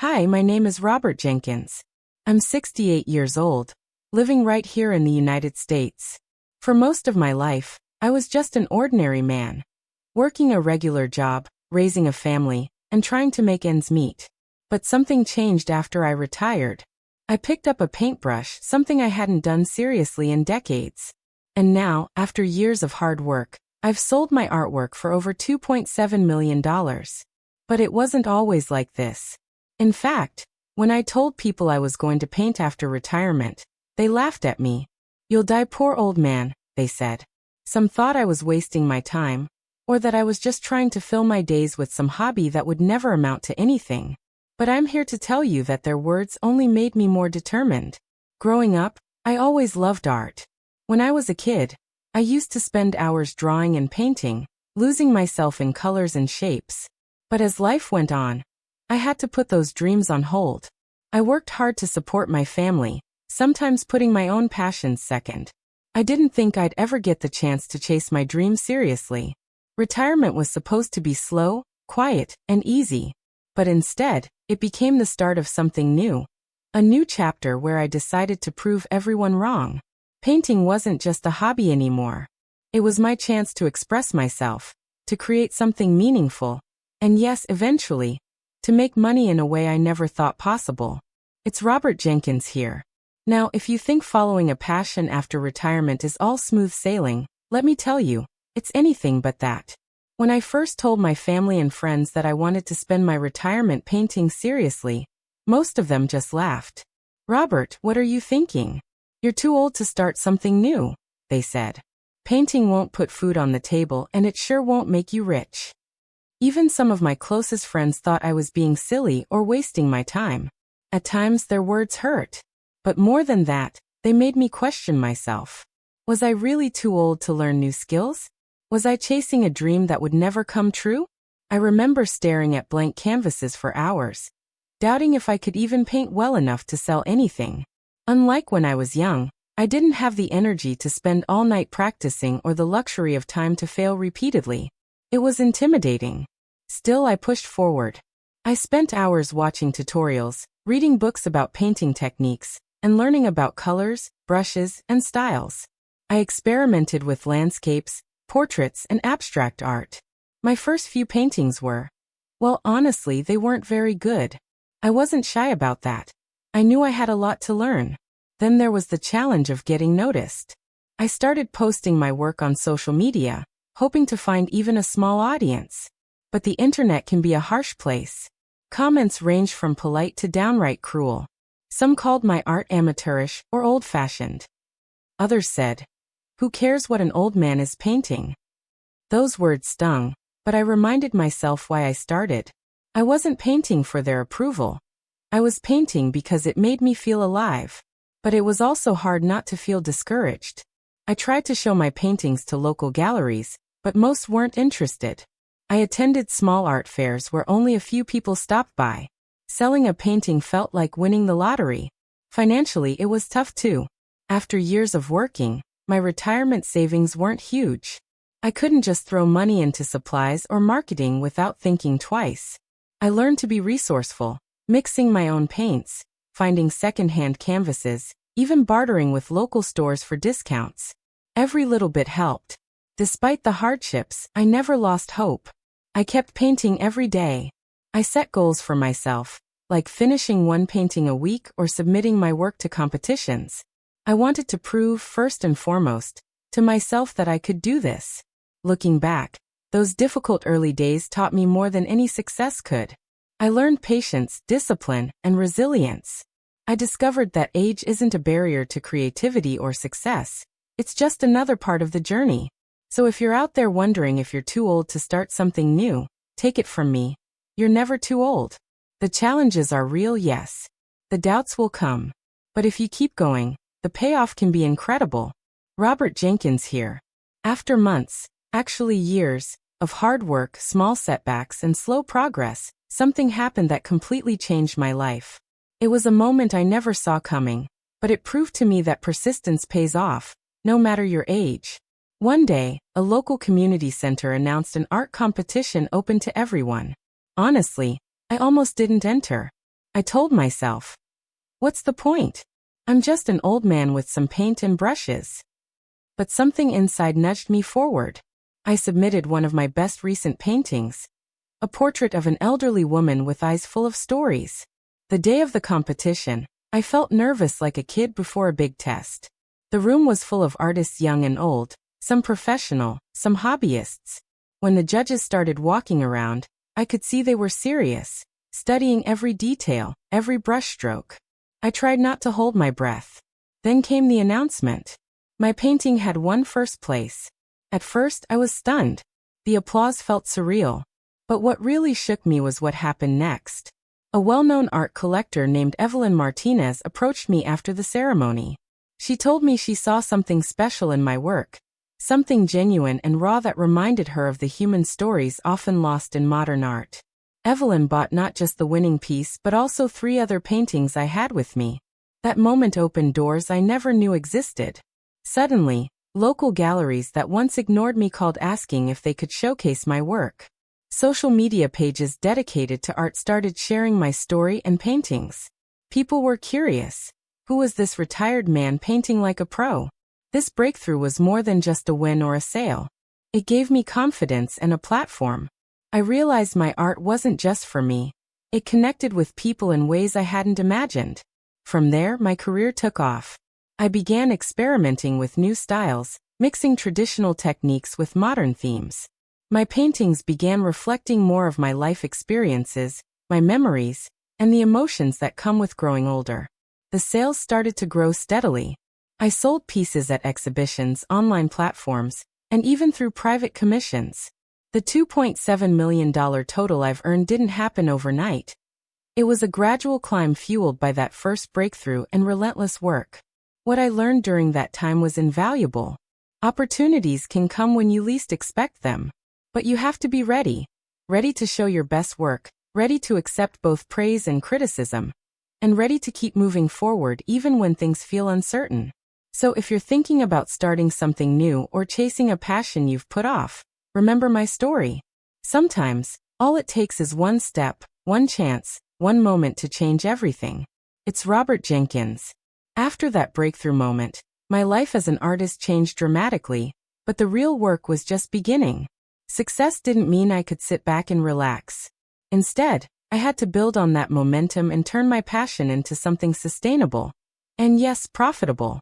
Hi, my name is Robert Jenkins. I'm 68 years old, living right here in the United States. For most of my life, I was just an ordinary man, working a regular job, raising a family, and trying to make ends meet. But something changed after I retired. I picked up a paintbrush, something I hadn't done seriously in decades. And now, after years of hard work, I've sold my artwork for over $2.7 million. But it wasn't always like this. In fact, when I told people I was going to paint after retirement, they laughed at me. "You'll die poor old man," they said. Some thought I was wasting my time, or that I was just trying to fill my days with some hobby that would never amount to anything. But I'm here to tell you that their words only made me more determined. Growing up, I always loved art. When I was a kid, I used to spend hours drawing and painting, losing myself in colors and shapes. But as life went on, I had to put those dreams on hold. I worked hard to support my family, sometimes putting my own passions second. I didn't think I'd ever get the chance to chase my dreams seriously. Retirement was supposed to be slow, quiet, and easy. But instead, it became the start of something new. A new chapter where I decided to prove everyone wrong. Painting wasn't just a hobby anymore. It was my chance to express myself, to create something meaningful, and yes, eventually, to make money in a way I never thought possible. It's Robert Jenkins here. Now, if you think following a passion after retirement is all smooth sailing, let me tell you, it's anything but that. When I first told my family and friends that I wanted to spend my retirement painting seriously, most of them just laughed. "Robert, what are you thinking? You're too old to start something new," they said. "Painting won't put food on the table and it sure won't make you rich." Even some of my closest friends thought I was being silly or wasting my time. At times their words hurt. But more than that, they made me question myself. Was I really too old to learn new skills? Was I chasing a dream that would never come true? I remember staring at blank canvases for hours, doubting if I could even paint well enough to sell anything. Unlike when I was young, I didn't have the energy to spend all night practicing or the luxury of time to fail repeatedly. It was intimidating. Still, I pushed forward. I spent hours watching tutorials, reading books about painting techniques, and learning about colors, brushes, and styles. I experimented with landscapes, portraits, and abstract art. My first few paintings were, well, honestly, they weren't very good. I wasn't shy about that. I knew I had a lot to learn. Then there was the challenge of getting noticed. I started posting my work on social media, hoping to find even a small audience. But the internet can be a harsh place. Comments ranged from polite to downright cruel. Some called my art amateurish or old-fashioned. Others said, "Who cares what an old man is painting?" Those words stung, but I reminded myself why I started. I wasn't painting for their approval. I was painting because it made me feel alive. But it was also hard not to feel discouraged. I tried to show my paintings to local galleries, but most weren't interested. I attended small art fairs where only a few people stopped by. Selling a painting felt like winning the lottery. Financially, it was tough too. After years of working, my retirement savings weren't huge. I couldn't just throw money into supplies or marketing without thinking twice. I learned to be resourceful, mixing my own paints, finding second-hand canvases, even bartering with local stores for discounts. Every little bit helped. Despite the hardships, I never lost hope. I kept painting every day. I set goals for myself, like finishing one painting a week or submitting my work to competitions. I wanted to prove, first and foremost, to myself that I could do this. Looking back, those difficult early days taught me more than any success could. I learned patience, discipline, and resilience. I discovered that age isn't a barrier to creativity or success. It's just another part of the journey. So if you're out there wondering if you're too old to start something new, take it from me. You're never too old. The challenges are real, yes. The doubts will come. But if you keep going, the payoff can be incredible. Robert Jenkins here. After months, actually years, of hard work, small setbacks, and slow progress, something happened that completely changed my life. It was a moment I never saw coming, but it proved to me that persistence pays off, no matter your age. One day, a local community center announced an art competition open to everyone. Honestly, I almost didn't enter. I told myself, what's the point? I'm just an old man with some paint and brushes. But something inside nudged me forward. I submitted one of my best recent paintings, a portrait of an elderly woman with eyes full of stories. The day of the competition, I felt nervous like a kid before a big test. The room was full of artists young and old, some professional, some hobbyists. When the judges started walking around, I could see they were serious, studying every detail, every brushstroke. I tried not to hold my breath. Then came the announcement. My painting had won first place. At first, I was stunned. The applause felt surreal. But what really shook me was what happened next. A well-known art collector named Evelyn Martinez approached me after the ceremony. She told me she saw something special in my work, something genuine and raw that reminded her of the human stories often lost in modern art. Evelyn bought not just the winning piece but also 3 other paintings I had with me. That moment opened doors I never knew existed. Suddenly, local galleries that once ignored me called asking if they could showcase my work. Social media pages dedicated to art started sharing my story and paintings. People were curious. Who was this retired man painting like a pro? This breakthrough was more than just a win or a sale. It gave me confidence and a platform. I realized my art wasn't just for me. It connected with people in ways I hadn't imagined. From there, my career took off. I began experimenting with new styles, mixing traditional techniques with modern themes. My paintings began reflecting more of my life experiences, my memories, and the emotions that come with growing older. The sales started to grow steadily. I sold pieces at exhibitions, online platforms, and even through private commissions. The $2.7 million total I've earned didn't happen overnight. It was a gradual climb fueled by that first breakthrough and relentless work. What I learned during that time was invaluable. Opportunities can come when you least expect them. But you have to be ready. Ready to show your best work, ready to accept both praise and criticism, and ready to keep moving forward even when things feel uncertain. So if you're thinking about starting something new or chasing a passion you've put off, remember my story. Sometimes, all it takes is one step, one chance, one moment to change everything. It's Robert Jenkins. After that breakthrough moment, my life as an artist changed dramatically, but the real work was just beginning. Success didn't mean I could sit back and relax. Instead, I had to build on that momentum and turn my passion into something sustainable. And yes, profitable.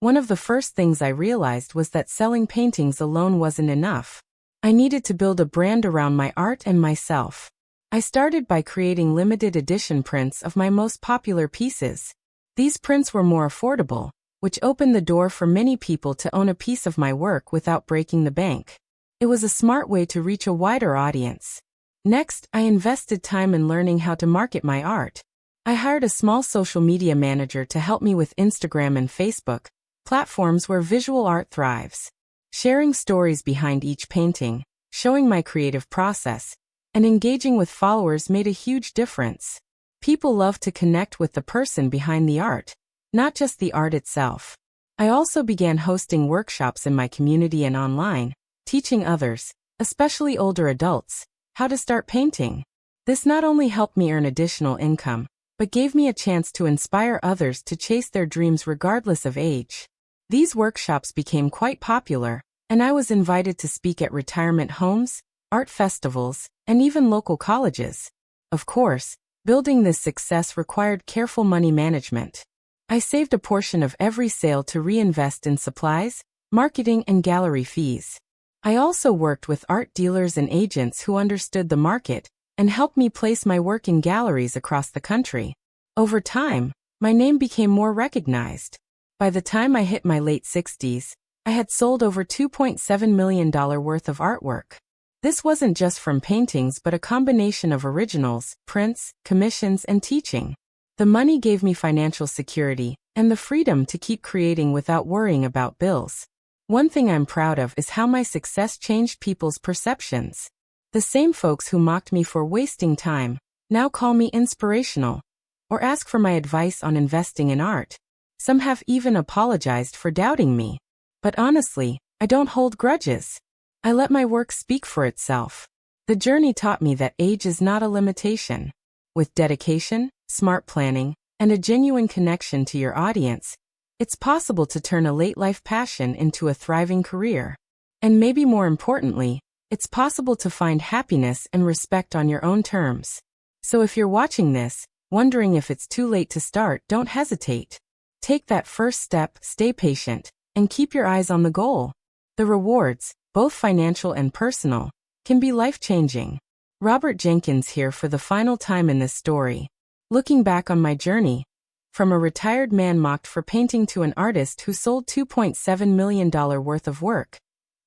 One of the first things I realized was that selling paintings alone wasn't enough. I needed to build a brand around my art and myself. I started by creating limited edition prints of my most popular pieces. These prints were more affordable, which opened the door for many people to own a piece of my work without breaking the bank. It was a smart way to reach a wider audience. Next, I invested time in learning how to market my art. I hired a small social media manager to help me with Instagram and Facebook, platforms where visual art thrives. Sharing stories behind each painting, showing my creative process, and engaging with followers made a huge difference. People love to connect with the person behind the art, not just the art itself. I also began hosting workshops in my community and online, teaching others, especially older adults, how to start painting. This not only helped me earn additional income, but gave me a chance to inspire others to chase their dreams regardless of age. These workshops became quite popular, and I was invited to speak at retirement homes, art festivals, and even local colleges. Of course, building this success required careful money management. I saved a portion of every sale to reinvest in supplies, marketing, and gallery fees. I also worked with art dealers and agents who understood the market and helped me place my work in galleries across the country. Over time, my name became more recognized. By the time I hit my late 60s, I had sold over $2.7 million worth of artwork. This wasn't just from paintings but a combination of originals, prints, commissions, and teaching. The money gave me financial security and the freedom to keep creating without worrying about bills. One thing I'm proud of is how my success changed people's perceptions. The same folks who mocked me for wasting time now call me inspirational or ask for my advice on investing in art. Some have even apologized for doubting me. But honestly, I don't hold grudges. I let my work speak for itself. The journey taught me that age is not a limitation. With dedication, smart planning, and a genuine connection to your audience, it's possible to turn a late-life passion into a thriving career. And maybe more importantly, it's possible to find happiness and respect on your own terms. So if you're watching this, wondering if it's too late to start, don't hesitate. Take that first step, stay patient, and keep your eyes on the goal. The rewards, both financial and personal, can be life-changing. Robert Jenkins here for the final time in this story. Looking back on my journey, from a retired man mocked for painting to an artist who sold $2.7 million worth of work,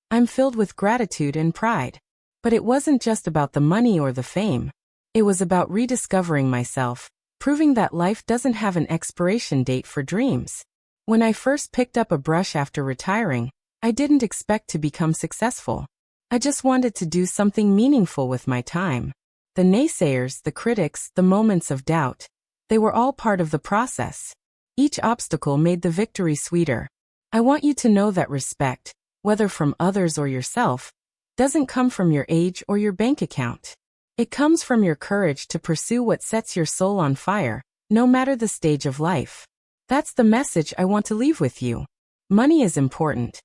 I'm filled with gratitude and pride. But it wasn't just about the money or the fame. It was about rediscovering myself, proving that life doesn't have an expiration date for dreams. When I first picked up a brush after retiring, I didn't expect to become successful. I just wanted to do something meaningful with my time. The naysayers, the critics, the moments of doubt, they were all part of the process. Each obstacle made the victory sweeter. I want you to know that respect, whether from others or yourself, doesn't come from your age or your bank account. It comes from your courage to pursue what sets your soul on fire, no matter the stage of life. That's the message I want to leave with you. Money is important.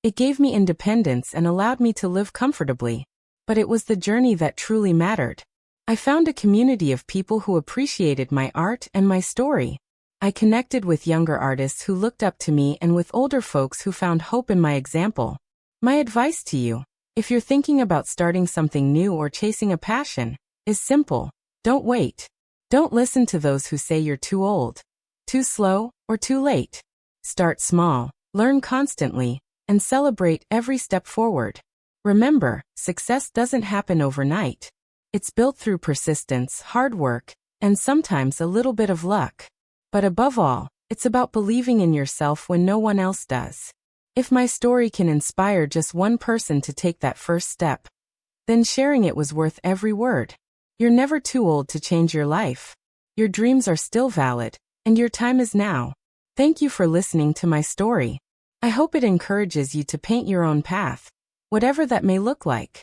It gave me independence and allowed me to live comfortably. But it was the journey that truly mattered. I found a community of people who appreciated my art and my story. I connected with younger artists who looked up to me and with older folks who found hope in my example. My advice to you, if you're thinking about starting something new or chasing a passion, is simple. Don't wait. Don't listen to those who say you're too old, too slow, or too late. Start small, learn constantly, and celebrate every step forward. Remember, success doesn't happen overnight. It's built through persistence, hard work, and sometimes a little bit of luck. But above all, it's about believing in yourself when no one else does. If my story can inspire just one person to take that first step, then sharing it was worth every word. You're never too old to change your life. Your dreams are still valid, and your time is now. Thank you for listening to my story. I hope it encourages you to paint your own path, whatever that may look like.